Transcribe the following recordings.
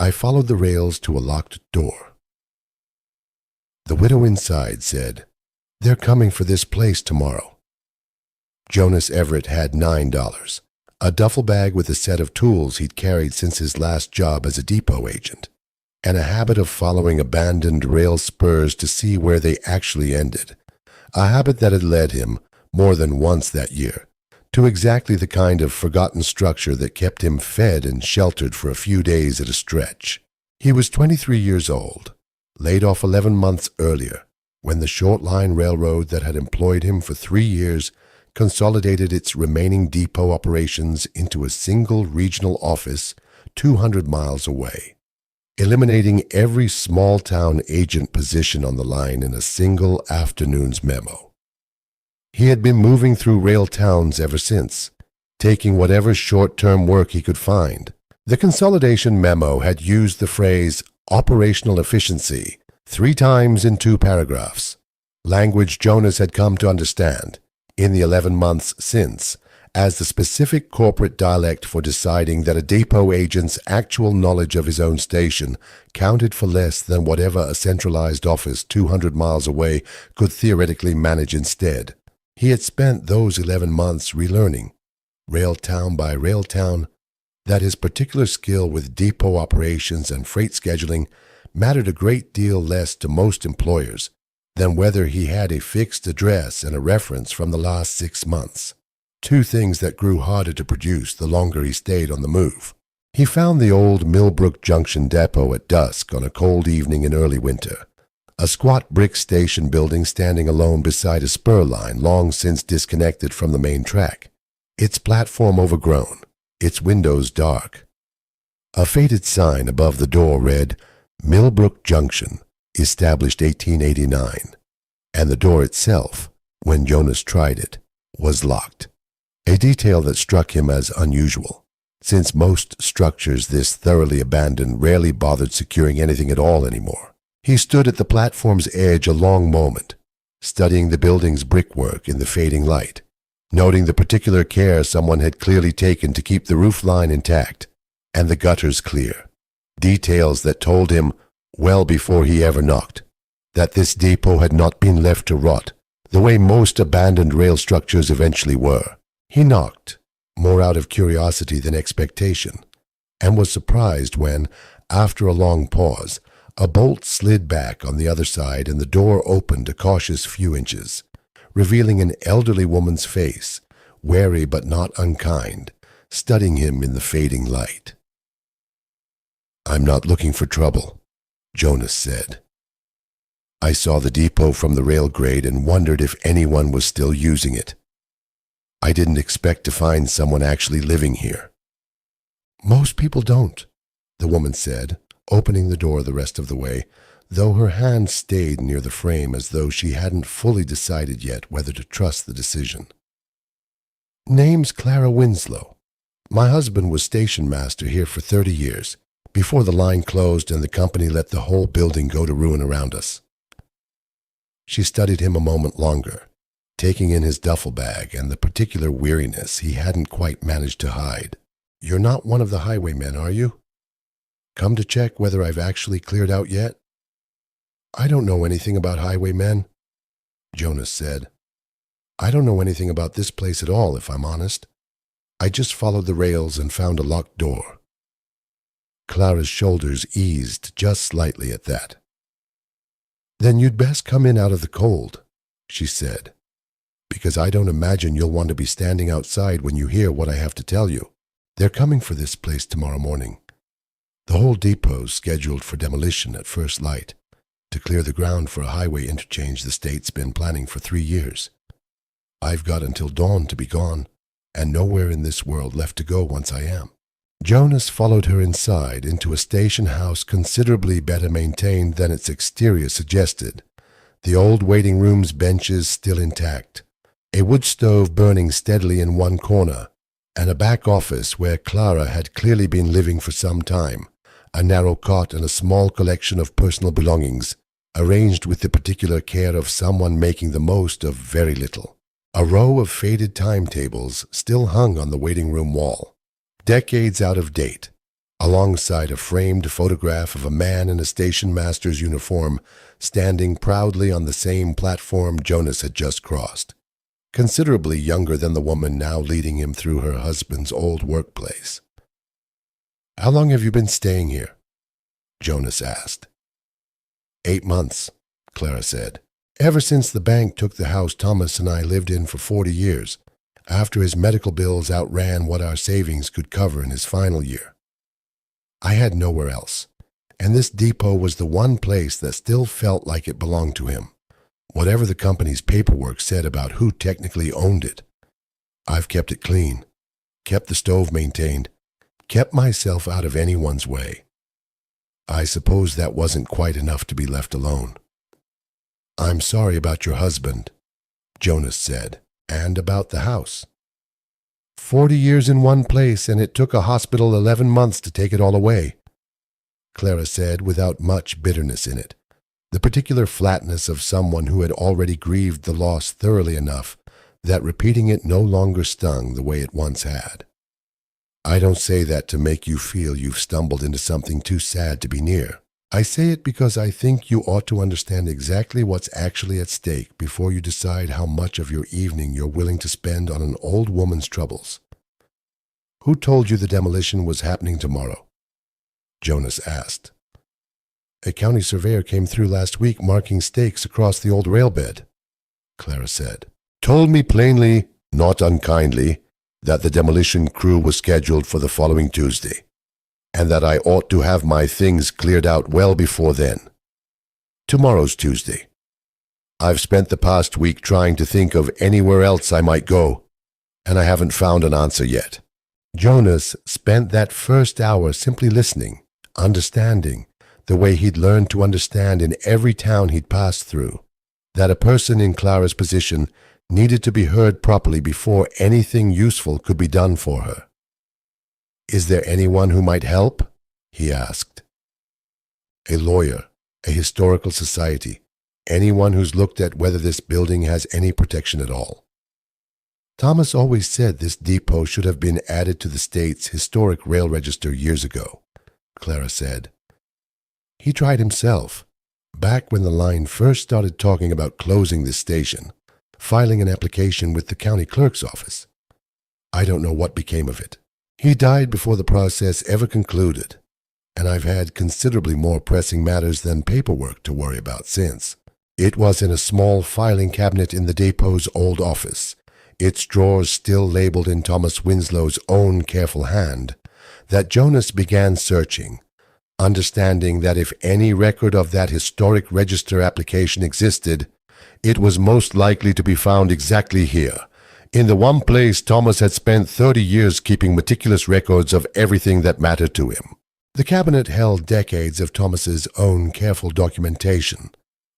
I followed the rails to a locked door. The widow inside said, "They're coming for this place tomorrow." Jonas Everett had $9, a duffel bag with a set of tools he'd carried since his last job as a depot agent, and a habit of following abandoned rail spurs to see where they actually ended, a habit that had led him, more than once that year, to exactly the kind of forgotten structure that kept him fed and sheltered for a few days at a stretch. He was 23 years old, laid off 11 months earlier, when the short-line railroad that had employed him for 3 years consolidated its remaining depot operations into a single regional office 200 miles away, eliminating every small-town agent position on the line in a single afternoon's memo. He had been moving through rail towns ever since, taking whatever short-term work he could find. The consolidation memo had used the phrase operational efficiency 3 times in 2 paragraphs, language Jonas had come to understand in the 11 months since as the specific corporate dialect for deciding that a depot agent's actual knowledge of his own station counted for less than whatever a centralized office 200 miles away could theoretically manage instead. He had spent those 11 months relearning, rail town by rail town, that his particular skill with depot operations and freight scheduling mattered a great deal less to most employers than whether he had a fixed address and a reference from the last 6 months, 2 things that grew harder to produce the longer he stayed on the move. He found the old Millbrook Junction depot at dusk on a cold evening in early winter, a squat brick station building standing alone beside a spur line long since disconnected from the main track, its platform overgrown, its windows dark. A faded sign above the door read, "Millbrook Junction, established 1889, and the door itself, when Jonas tried it, was locked, a detail that struck him as unusual, since most structures this thoroughly abandoned rarely bothered securing anything at all anymore. He stood at the platform's edge a long moment, studying the building's brickwork in the fading light, noting the particular care someone had clearly taken to keep the roof line intact and the gutters clear, details that told him, well before he ever knocked, that this depot had not been left to rot the way most abandoned rail structures eventually were. He knocked, more out of curiosity than expectation, and was surprised when, after a long pause, a bolt slid back on the other side and the door opened a cautious few inches, revealing an elderly woman's face, wary but not unkind, studying him in the fading light. "I'm not looking for trouble," Jonas said. "I saw the depot from the rail grade and wondered if anyone was still using it. I didn't expect to find someone actually living here." "Most people don't," the woman said, opening the door the rest of the way, though her hand stayed near the frame as though she hadn't fully decided yet whether to trust the decision. "Name's Clara Winslow. My husband was station master here for 30 years, before the line closed and the company let the whole building go to ruin around us." She studied him a moment longer, taking in his duffel bag and the particular weariness he hadn't quite managed to hide. "You're not one of the highwaymen, are you? Come to check whether I've actually cleared out yet?" "I don't know anything about highwaymen," Jonas said. "I don't know anything about this place at all, if I'm honest. I just followed the rails and found a locked door." Clara's shoulders eased just slightly at that. "Then you'd best come in out of the cold," she said, "because I don't imagine you'll want to be standing outside when you hear what I have to tell you. They're coming for this place tomorrow morning. The whole depot's scheduled for demolition at first light, to clear the ground for a highway interchange the state's been planning for 3 years. I've got until dawn to be gone, and nowhere in this world left to go once I am." Jonas followed her inside into a station house considerably better maintained than its exterior suggested, the old waiting room's benches still intact, a wood stove burning steadily in one corner, and a back office where Clara had clearly been living for some time, a narrow cot and a small collection of personal belongings, arranged with the particular care of someone making the most of very little. A row of faded timetables still hung on the waiting room wall, decades out of date, alongside a framed photograph of a man in a station master's uniform standing proudly on the same platform Jonas had just crossed, considerably younger than the woman now leading him through her husband's old workplace. "How long have you been staying here?" Jonas asked. 8 months, Clara said. "Ever since the bank took the house Thomas and I lived in for 40 years, after his medical bills outran what our savings could cover in his final year. I had nowhere else, and this depot was the one place that still felt like it belonged to him, whatever the company's paperwork said about who technically owned it. I've kept it clean, kept the stove maintained, kept myself out of anyone's way. I suppose that wasn't quite enough to be left alone." "I'm sorry about your husband," Jonas said, "and about the house. 40 years in one place, and it took a hospital 11 months to take it all away," Clara said without much bitterness in it, the particular flatness of someone who had already grieved the loss thoroughly enough that repeating it no longer stung the way it once had. "I don't say that to make you feel you've stumbled into something too sad to be near. I say it because I think you ought to understand exactly what's actually at stake before you decide how much of your evening you're willing to spend on an old woman's troubles." "Who told you the demolition was happening tomorrow?" Jonas asked. "A county surveyor came through last week marking stakes across the old rail bed," Clara said. "Told me plainly, not unkindly, that the demolition crew was scheduled for the following Tuesday, and that I ought to have my things cleared out well before then. Tomorrow's Tuesday. I've spent the past week trying to think of anywhere else I might go, and I haven't found an answer yet." Jonas spent that first hour simply listening, understanding, the way he'd learned to understand in every town he'd passed through, that a person in Clara's position needed to be heard properly before anything useful could be done for her. "Is there anyone who might help?" he asked. "A lawyer, a historical society, anyone who's looked at whether this building has any protection at all." "Thomas always said this depot should have been added to the state's historic rail register years ago," Clara said. "He tried himself, back when the line first started talking about closing this station, filing an application with the county clerk's office. I don't know what became of it. He died before the process ever concluded, and I've had considerably more pressing matters than paperwork to worry about since. It was in a small filing cabinet in the depot's old office, its drawers still labeled in Thomas Winslow's own careful hand, that Jonas began searching, understanding that if any record of that historic register application existed, it was most likely to be found exactly here, in the one place Thomas had spent 30 years keeping meticulous records of everything that mattered to him. The cabinet held decades of Thomas's own careful documentation,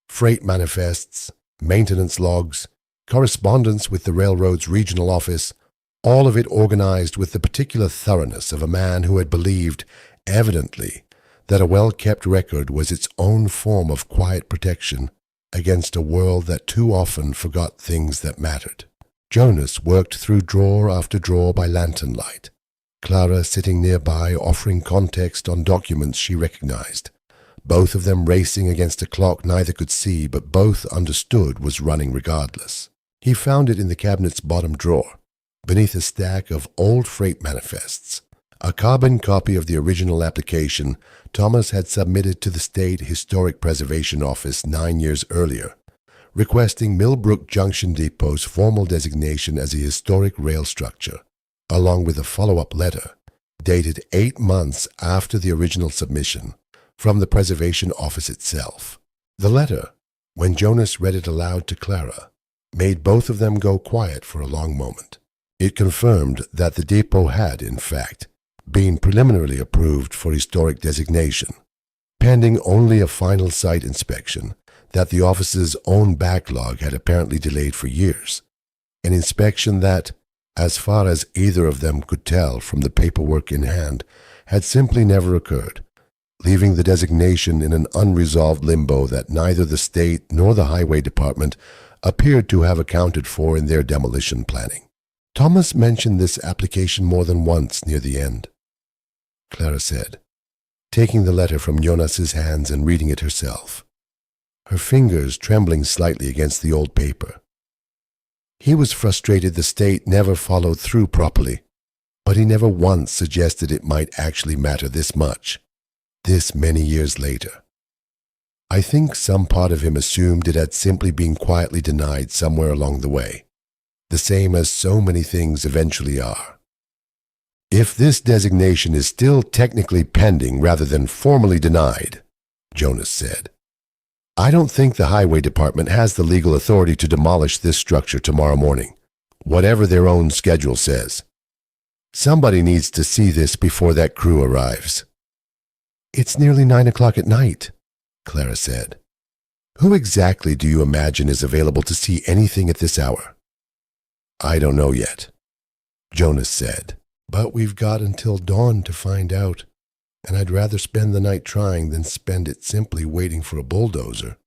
freight manifests, maintenance logs, correspondence with the railroad's regional office, all of it organized with the particular thoroughness of a man who had believed, evidently, that a well-kept record was its own form of quiet protection against a world that too often forgot things that mattered. Jonas worked through drawer after drawer by lantern light, Clara sitting nearby offering context on documents she recognized, both of them racing against a clock neither could see but both understood was running regardless. He found it in the cabinet's bottom drawer, beneath a stack of old freight manifests, a carbon copy of the original application Thomas had submitted to the State Historic Preservation Office 9 years earlier, requesting Millbrook Junction Depot's formal designation as a historic rail structure, along with a follow-up letter, dated 8 months after the original submission, from the Preservation Office itself. The letter, when Jonas read it aloud to Clara, made both of them go quiet for a long moment. It confirmed that the depot had, in fact, been preliminarily approved for historic designation, pending only a final site inspection that the office's own backlog had apparently delayed for years, an inspection that, as far as either of them could tell from the paperwork in hand, had simply never occurred, leaving the designation in an unresolved limbo that neither the state nor the highway department appeared to have accounted for in their demolition planning. Thomas mentioned this application more than once near the end. Clara said, taking the letter from Jonas's hands and reading it herself, her fingers trembling slightly against the old paper. He was frustrated the state never followed through properly, but he never once suggested it might actually matter this much, this many years later. I think some part of him assumed it had simply been quietly denied somewhere along the way, the same as so many things eventually are. If this designation is still technically pending rather than formally denied, Jonas said, I don't think the Highway Department has the legal authority to demolish this structure tomorrow morning, whatever their own schedule says. Somebody needs to see this before that crew arrives. It's nearly 9 o'clock at night, Clara said. Who exactly do you imagine is available to see anything at this hour? I don't know yet, Jonas said, but we've got until dawn to find out, and I'd rather spend the night trying than spend it simply waiting for a bulldozer.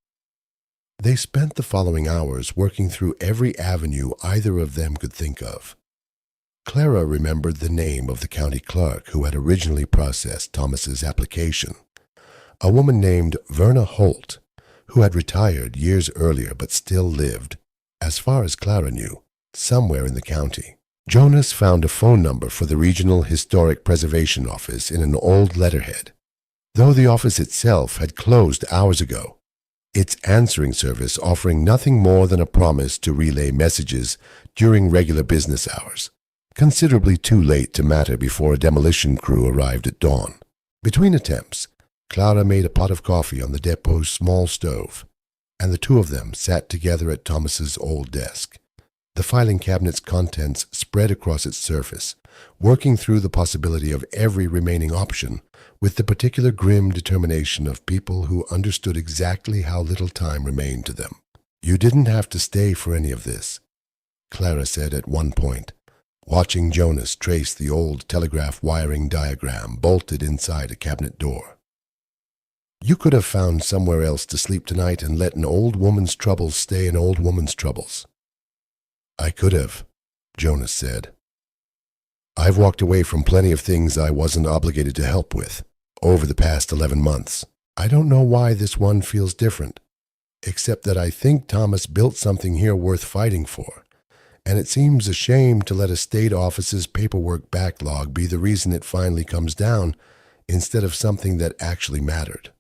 They spent the following hours working through every avenue either of them could think of. Clara remembered the name of the county clerk who had originally processed Thomas's application, a woman named Verna Holt, who had retired years earlier but still lived, as far as Clara knew, somewhere in the county. Jonas found a phone number for the Regional Historic Preservation Office in an old letterhead. Though the office itself had closed hours ago, its answering service offering nothing more than a promise to relay messages during regular business hours, considerably too late to matter before a demolition crew arrived at dawn. Between attempts, Clara made a pot of coffee on the depot's small stove, and the two of them sat together at Thomas's old desk, the filing cabinet's contents spread across its surface, working through the possibility of every remaining option with the particular grim determination of people who understood exactly how little time remained to them. You didn't have to stay for any of this, Clara said at one point, watching Jonas trace the old telegraph wiring diagram bolted inside a cabinet door. You could have found somewhere else to sleep tonight and let an old woman's troubles stay an old woman's troubles. I could have, Jonas said. I've walked away from plenty of things I wasn't obligated to help with over the past 11 months. I don't know why this one feels different, except that I think Thomas built something here worth fighting for, and it seems a shame to let a state office's paperwork backlog be the reason it finally comes down instead of something that actually mattered.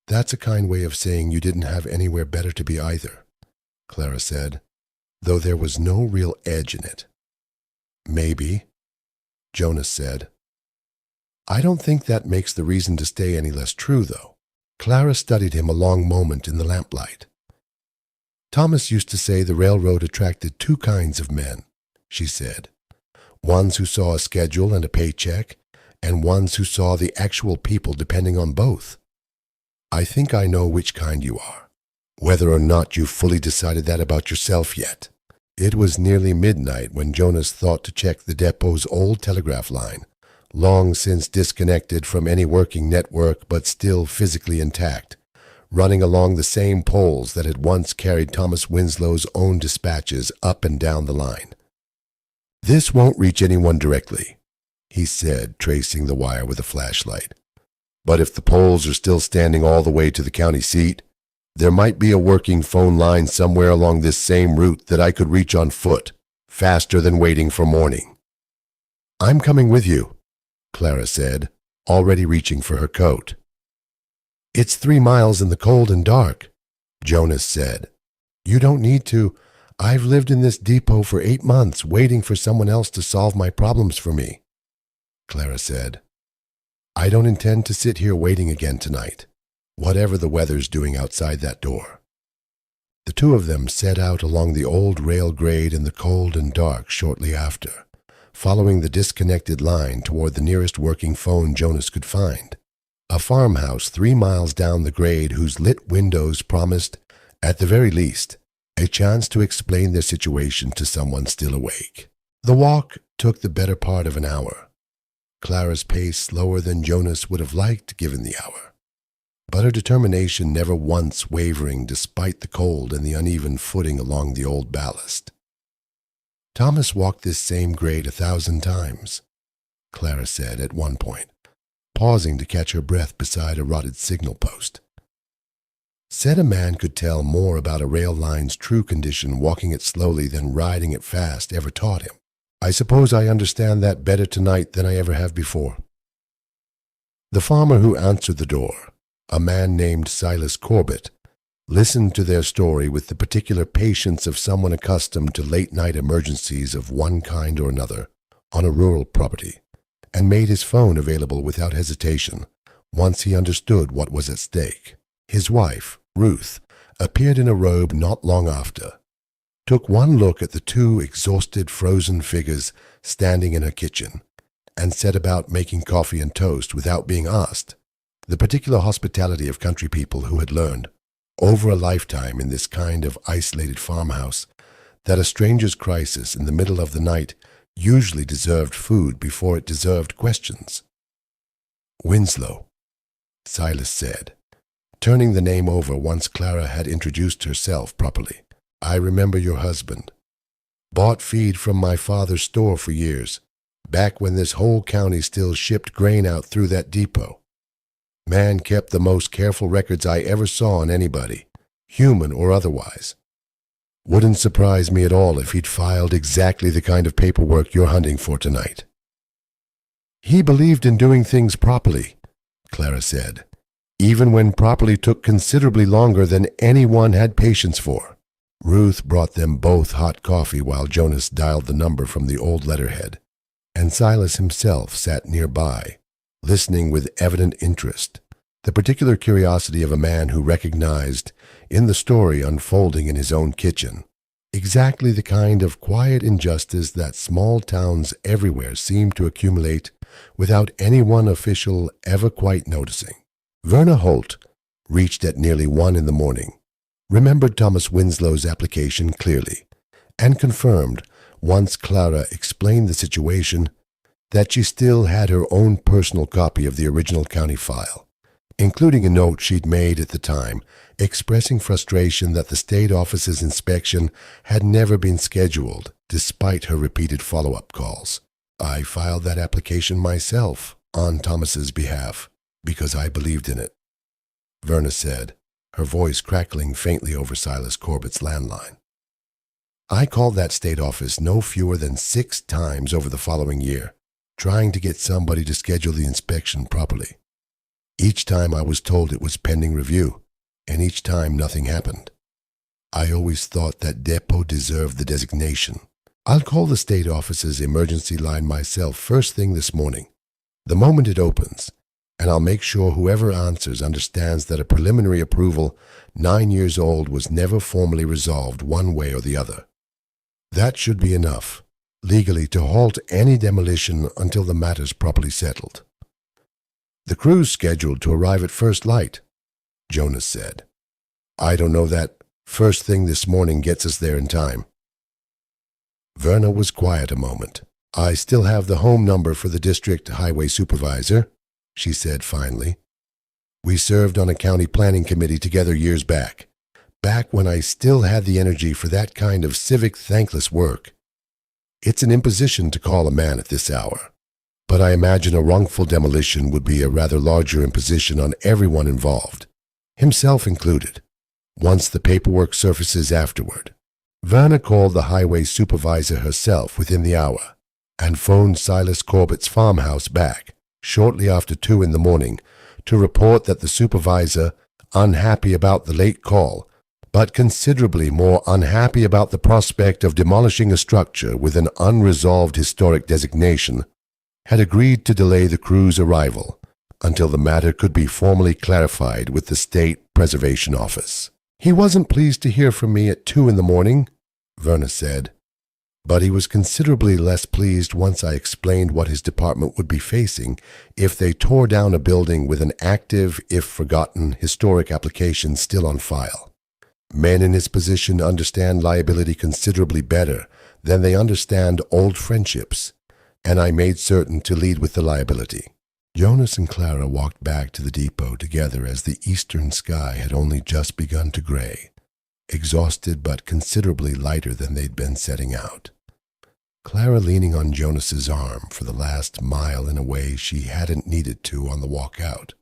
That's a kind way of saying you didn't have anywhere better to be either, Clara said, though there was no real edge in it. Maybe, Jonas said. I don't think that makes the reason to stay any less true, though. Clara studied him a long moment in the lamplight. Thomas used to say the railroad attracted two kinds of men, she said. Ones who saw a schedule and a paycheck, and ones who saw the actual people depending on both. I think I know which kind you are, whether or not you've fully decided that about yourself yet. It was nearly midnight when Jonas thought to check the depot's old telegraph line, long since disconnected from any working network but still physically intact, running along the same poles that had once carried Thomas Winslow's own dispatches up and down the line. This won't reach anyone directly, he said, tracing the wire with a flashlight. But if the poles are still standing all the way to the county seat, there might be a working phone line somewhere along this same route that I could reach on foot, faster than waiting for morning. I'm coming with you, Clara said, already reaching for her coat. It's 3 miles in the cold and dark, Jonas said. You don't need to. I've lived in this depot for 8 months, waiting for someone else to solve my problems for me, Clara said. I don't intend to sit here waiting again tonight, whatever the weather's doing outside that door. The two of them set out along the old rail grade in the cold and dark shortly after, following the disconnected line toward the nearest working phone Jonas could find, a farmhouse 3 miles down the grade whose lit windows promised, at the very least, a chance to explain their situation to someone still awake. The walk took the better part of an hour, Clara's pace slower than Jonas would have liked given the hour, but her determination never once wavering despite the cold and the uneven footing along the old ballast. Thomas walked this same grade 1,000 times. Clara said at one point, pausing to catch her breath beside a rotted signal post. Said a man could tell more about a rail line's true condition walking it slowly than riding it fast ever taught him. I suppose I understand that better tonight than I ever have before. The farmer who answered the door, a man named Silas Corbett, listened to their story with the particular patience of someone accustomed to late-night emergencies of one kind or another on a rural property, and made his phone available without hesitation once he understood what was at stake. His wife, Ruth, appeared in a robe not long after, took one look at the two exhausted frozen figures standing in her kitchen, and set about making coffee and toast without being asked, the particular hospitality of country people who had learned, over a lifetime in this kind of isolated farmhouse, that a stranger's crisis in the middle of the night usually deserved food before it deserved questions. Winslow, Silas said, turning the name over once Clara had introduced herself properly. I remember your husband. Bought feed from my father's store for years, back when this whole county still shipped grain out through that depot. Man kept the most careful records I ever saw on anybody, human or otherwise. Wouldn't surprise me at all if he'd filed exactly the kind of paperwork you're hunting for tonight. He believed in doing things properly, Clara said, even when properly took considerably longer than anyone had patience for. Ruth brought them both hot coffee while Jonas dialed the number from the old letterhead, and Silas himself sat nearby, listening with evident interest, the particular curiosity of a man who recognized, in the story unfolding in his own kitchen, exactly the kind of quiet injustice that small towns everywhere seem to accumulate without any one official ever quite noticing. Verna Holt, reached at nearly 1 in the morning, remembered Thomas Winslow's application clearly, and confirmed, once Clara explained the situation, that she still had her own personal copy of the original county file, including a note she'd made at the time expressing frustration that the state office's inspection had never been scheduled despite her repeated follow-up calls. I filed that application myself on Thomas's behalf because I believed in it, Verna said, her voice crackling faintly over Silas Corbett's landline. I called that state office no fewer than 6 times over the following year, trying to get somebody to schedule the inspection properly. Each time I was told it was pending review, and each time nothing happened. I always thought that depot deserved the designation. I'll call the state office's emergency line myself first thing this morning, the moment it opens, and I'll make sure whoever answers understands that a preliminary approval 9 years old was never formally resolved one way or the other. That should be enough, legally, to halt any demolition until the matter's properly settled. The crew's scheduled to arrive at first light, Jonas said. I don't know that first thing this morning gets us there in time. Verna was quiet a moment. I still have the home number for the district highway supervisor, she said finally. We served on a county planning committee together years back when I still had the energy for that kind of civic thankless work. It's an imposition to call a man at this hour, but I imagine a wrongful demolition would be a rather larger imposition on everyone involved, himself included, once the paperwork surfaces afterward. Verna called the highway supervisor herself within the hour and phoned Silas Corbett's farmhouse back shortly after 2 in the morning to report that the supervisor, unhappy about the late call, but considerably more unhappy about the prospect of demolishing a structure with an unresolved historic designation, had agreed to delay the crew's arrival until the matter could be formally clarified with the State Preservation Office. He wasn't pleased to hear from me at 2 in the morning, Verna said, but he was considerably less pleased once I explained what his department would be facing if they tore down a building with an active, if forgotten, historic application still on file. Men in his position understand liability considerably better than they understand old friendships, and I made certain to lead with the liability. Jonas and Clara walked back to the depot together as the eastern sky had only just begun to gray, exhausted but considerably lighter than they'd been setting out. Clara leaning on Jonas's arm for the last mile in a way she hadn't needed to on the walk out.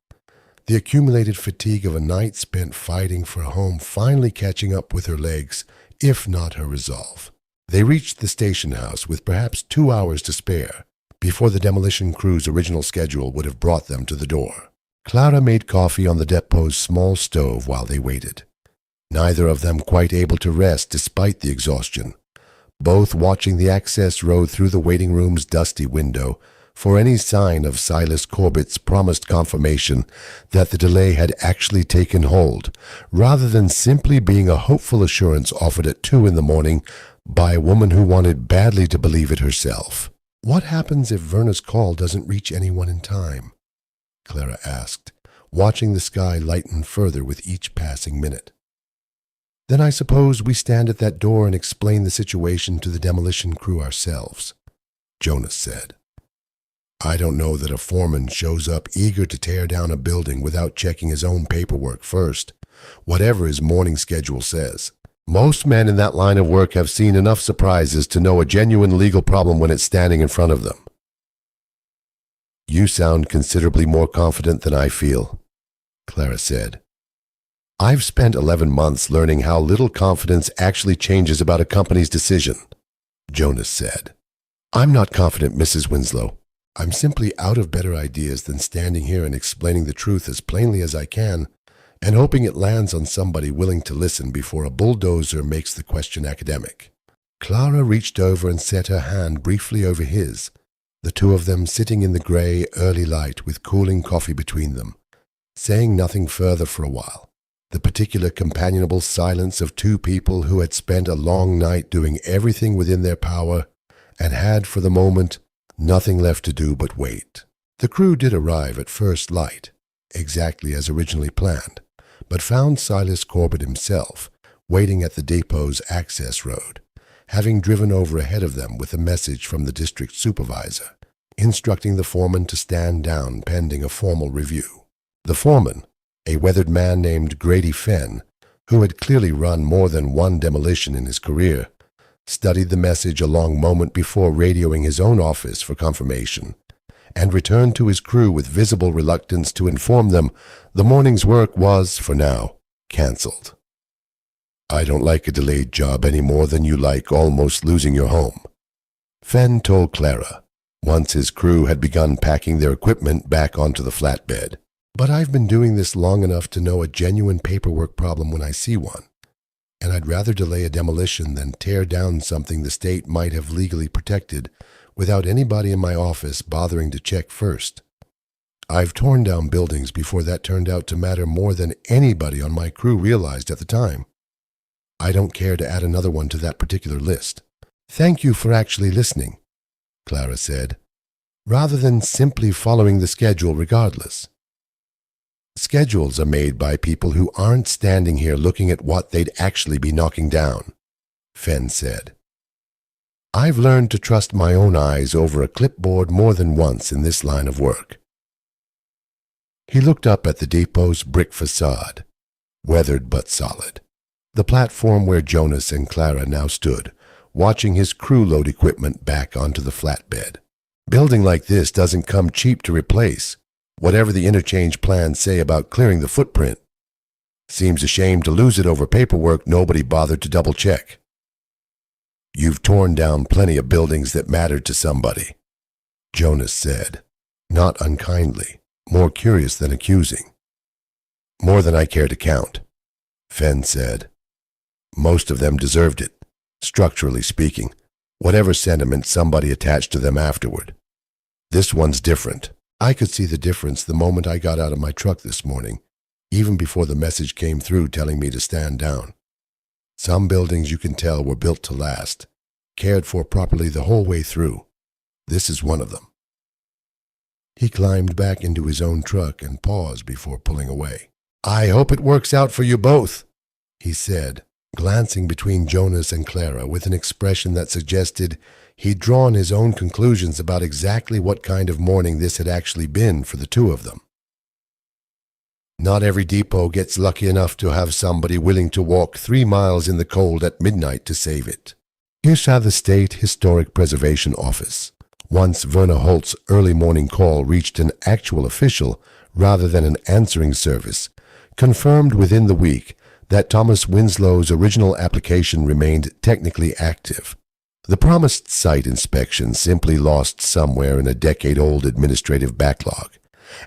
The accumulated fatigue of a night spent fighting for a home finally catching up with her legs, if not her resolve. They reached the station house with perhaps 2 hours to spare, before the demolition crew's original schedule would have brought them to the door. Clara made coffee on the depot's small stove while they waited. Neither of them quite able to rest despite the exhaustion, both watching the access road through the waiting room's dusty window for any sign of Silas Corbett's promised confirmation that the delay had actually taken hold, rather than simply being a hopeful assurance offered at 2 in the morning by a woman who wanted badly to believe it herself. "What happens if Verna's call doesn't reach anyone in time?" Clara asked, watching the sky lighten further with each passing minute. "Then I suppose we stand at that door and explain the situation to the demolition crew ourselves," Jonas said. "I don't know that a foreman shows up eager to tear down a building without checking his own paperwork first, whatever his morning schedule says. Most men in that line of work have seen enough surprises to know a genuine legal problem when it's standing in front of them." "You sound considerably more confident than I feel," Clara said. "I've spent 11 months learning how little confidence actually changes about a company's decision," Jonas said. "I'm not confident, Mrs. Winslow. I'm simply out of better ideas than standing here and explaining the truth as plainly as I can and hoping it lands on somebody willing to listen before a bulldozer makes the question academic." Clara reached over and set her hand briefly over his, the two of them sitting in the gray, early light with cooling coffee between them, saying nothing further for a while. The particular companionable silence of two people who had spent a long night doing everything within their power and had, for the moment, nothing left to do but wait. The crew did arrive at first light, exactly as originally planned, but found Silas Corbett himself waiting at the depot's access road, having driven over ahead of them with a message from the district supervisor, instructing the foreman to stand down pending a formal review. The foreman, a weathered man named Grady Fenn, who had clearly run more than one demolition in his career, studied the message a long moment before radioing his own office for confirmation, and returned to his crew with visible reluctance to inform them the morning's work was, for now, cancelled. "I don't like a delayed job any more than you like almost losing your home," Fenn told Clara, once his crew had begun packing their equipment back onto the flatbed. "But I've been doing this long enough to know a genuine paperwork problem when I see one, and I'd rather delay a demolition than tear down something the state might have legally protected without anybody in my office bothering to check first. I've torn down buildings before that turned out to matter more than anybody on my crew realized at the time. I don't care to add another one to that particular list." "Thank you for actually listening," Clara said, "rather than simply following the schedule regardless." "Schedules are made by people who aren't standing here looking at what they'd actually be knocking down," Fenn said. "I've learned to trust my own eyes over a clipboard more than once in this line of work." He looked up at the depot's brick facade, weathered but solid, the platform where Jonas and Clara now stood, watching his crew load equipment back onto the flatbed. "Building like this doesn't come cheap to replace, whatever the interchange plans say about clearing the footprint. Seems a shame to lose it over paperwork nobody bothered to double-check." "You've torn down plenty of buildings that mattered to somebody," Jonas said, not unkindly, more curious than accusing. "More than I care to count," Fenn said. "Most of them deserved it, structurally speaking, whatever sentiment somebody attached to them afterward. This one's different. I could see the difference the moment I got out of my truck this morning, even before the message came through telling me to stand down. Some buildings you can tell were built to last, cared for properly the whole way through. This is one of them." He climbed back into his own truck and paused before pulling away. "I hope it works out for you both," he said, glancing between Jonas and Clara with an expression that suggested he'd drawn his own conclusions about exactly what kind of morning this had actually been for the two of them. "Not every depot gets lucky enough to have somebody willing to walk 3 miles in the cold at midnight to save it," Here's how the State Historic Preservation Office, once Verna Holt's early morning call reached an actual official rather than an answering service, confirmed within the week that Thomas Winslow's original application remained technically active. The promised site inspection simply lost somewhere in a decade-old administrative backlog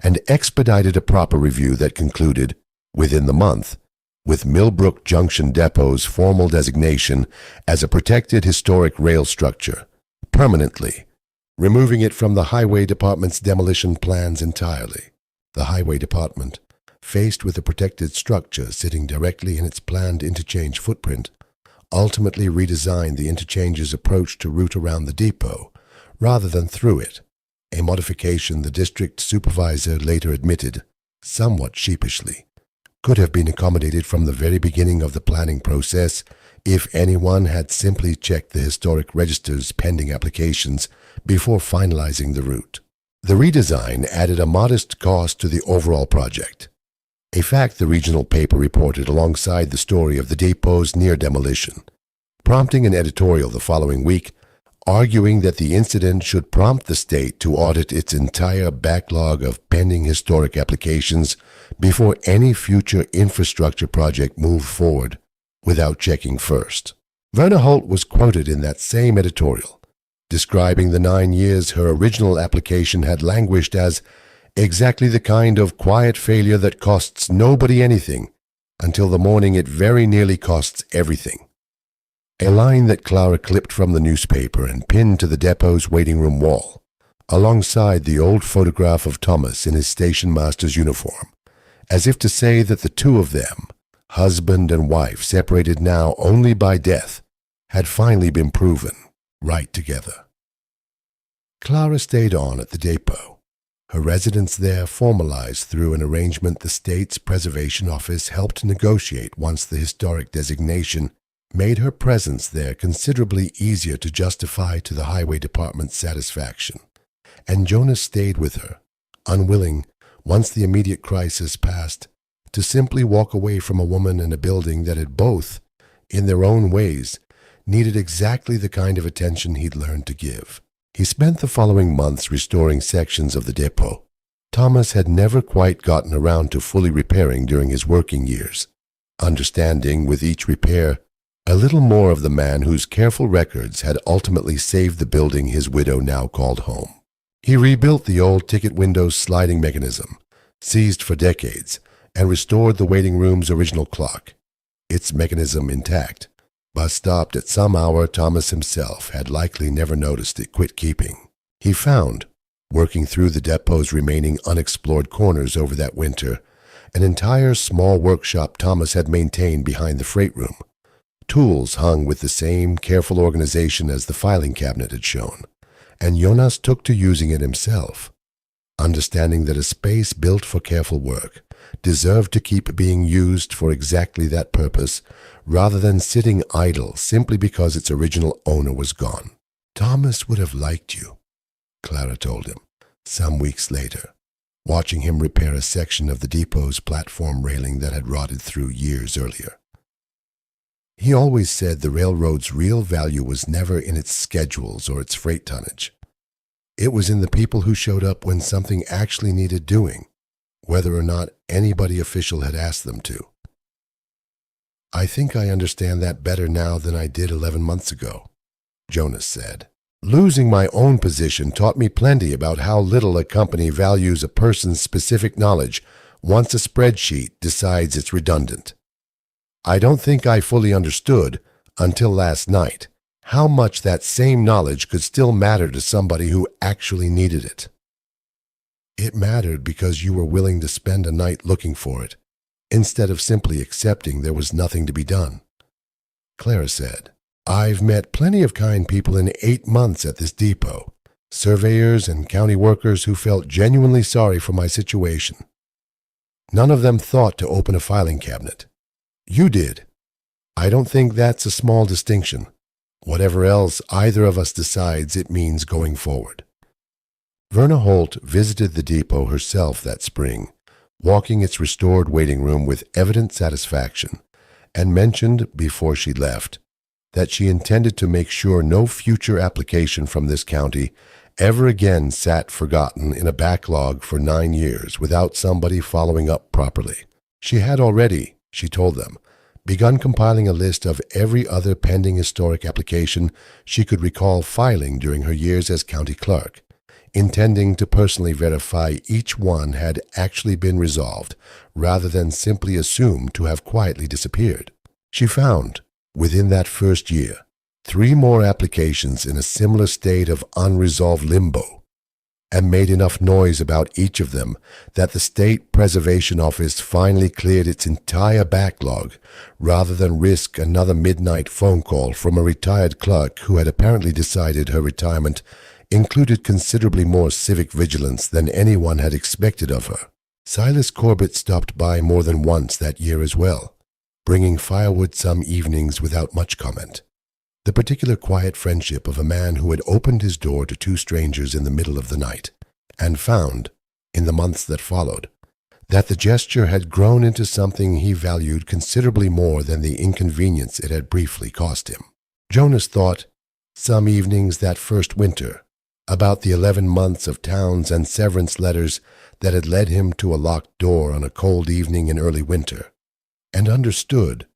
and expedited a proper review that concluded, within the month, with Millbrook Junction Depot's formal designation as a protected historic rail structure, permanently, removing it from the Highway Department's demolition plans entirely. The Highway Department, faced with a protected structure sitting directly in its planned interchange footprint, ultimately redesigned the interchange's approach to route around the depot rather than through it, a modification the district supervisor later admitted, somewhat sheepishly, could have been accommodated from the very beginning of the planning process if anyone had simply checked the historic register's pending applications before finalizing the route. The redesign added a modest cost to the overall project, a fact the regional paper reported alongside the story of the depot's near demolition, prompting an editorial the following week arguing that the incident should prompt the state to audit its entire backlog of pending historic applications before any future infrastructure project moved forward without checking first. Verna Holt was quoted in that same editorial, describing the 9 years her original application had languished as exactly the kind of quiet failure that costs nobody anything until the morning it very nearly costs everything. A line that Clara clipped from the newspaper and pinned to the depot's waiting room wall, alongside the old photograph of Thomas in his station master's uniform, as if to say that the two of them, husband and wife separated now only by death, had finally been proven right together. Clara stayed on at the depot, her residence there formalized through an arrangement the state's preservation office helped negotiate once the historic designation made her presence there considerably easier to justify to the Highway Department's satisfaction, and Jonas stayed with her, unwilling, once the immediate crisis passed, to simply walk away from a woman and a building that had both, in their own ways, needed exactly the kind of attention he'd learned to give. He spent the following months restoring sections of the depot Thomas had never quite gotten around to fully repairing during his working years, understanding with each repair a little more of the man whose careful records had ultimately saved the building his widow now called home. He rebuilt the old ticket window's sliding mechanism, seized for decades, and restored the waiting room's original clock, its mechanism intact, but stopped at some hour Thomas himself had likely never noticed it quit keeping. He found, working through the depot's remaining unexplored corners over that winter, an entire small workshop Thomas had maintained behind the freight room, tools hung with the same careful organization as the filing cabinet had shown, and Jonas took to using it himself, understanding that a space built for careful work deserved to keep being used for exactly that purpose rather than sitting idle simply because its original owner was gone. Thomas would have liked you, Clara told him, some weeks later, watching him repair a section of the depot's platform railing that had rotted through years earlier. He always said the railroad's real value was never in its schedules or its freight tonnage. It was in the people who showed up when something actually needed doing, whether or not anybody official had asked them to. I think I understand that better now than I did 11 months ago, Jonas said. Losing my own position taught me plenty about how little a company values a person's specific knowledge once a spreadsheet decides it's redundant. I don't think I fully understood, until last night, how much that same knowledge could still matter to somebody who actually needed it. It mattered because you were willing to spend a night looking for it, instead of simply accepting there was nothing to be done. Clara said, I've met plenty of kind people in 8 months at this depot, surveyors and county workers who felt genuinely sorry for my situation. None of them thought to open a filing cabinet. You did. I don't think that's a small distinction, whatever else either of us decides it means going forward. Verna Holt visited the depot herself that spring, walking its restored waiting room with evident satisfaction, and mentioned before she left, that she intended to make sure no future application from this county ever again sat forgotten in a backlog for 9 years without somebody following up properly. She had already, she told them, begun compiling a list of every other pending historic application she could recall filing during her years as county clerk, intending to personally verify each one had actually been resolved rather than simply assumed to have quietly disappeared. She found, within that first year, 3 more applications in a similar state of unresolved limbo, and made enough noise about each of them that the State Preservation Office finally cleared its entire backlog rather than risk another midnight phone call from a retired clerk who had apparently decided her retirement included considerably more civic vigilance than anyone had expected of her. Silas Corbett stopped by more than once that year as well, bringing firewood some evenings without much comment. The particular quiet friendship of a man who had opened his door to 2 strangers in the middle of the night, and found, in the months that followed, that the gesture had grown into something he valued considerably more than the inconvenience it had briefly cost him. Jonas thought, some evenings that first winter, about the 11 months of Towns and severance letters that had led him to a locked door on a cold evening in early winter, and understood,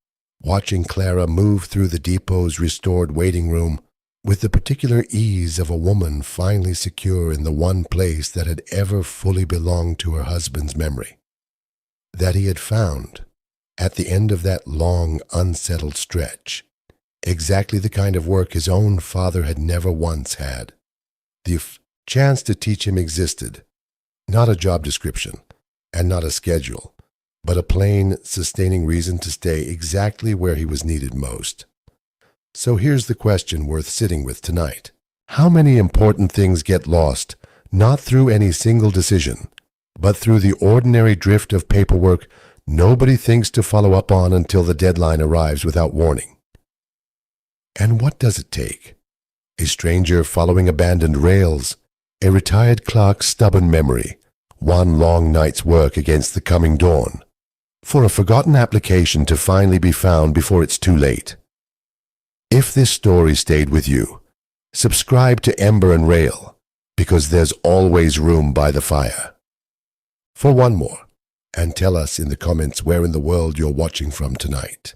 watching Clara move through the depot's restored waiting room with the particular ease of a woman finally secure in the one place that had ever fully belonged to her husband's memory, that he had found, at the end of that long, unsettled stretch, exactly the kind of work his own father had never once had. The chance to teach him existed, not a job description, and not a schedule, but a plain, sustaining reason to stay exactly where he was needed most. So here's the question worth sitting with tonight. How many important things get lost, not through any single decision, but through the ordinary drift of paperwork nobody thinks to follow up on until the deadline arrives without warning? And what does it take? A stranger following abandoned rails, a retired clerk's stubborn memory, one long night's work against the coming dawn, for a forgotten application to finally be found before it's too late. If this story stayed with you, subscribe to Ember and Rail, because there's always room by the fire. For one more, and tell us in the comments where in the world you're watching from tonight.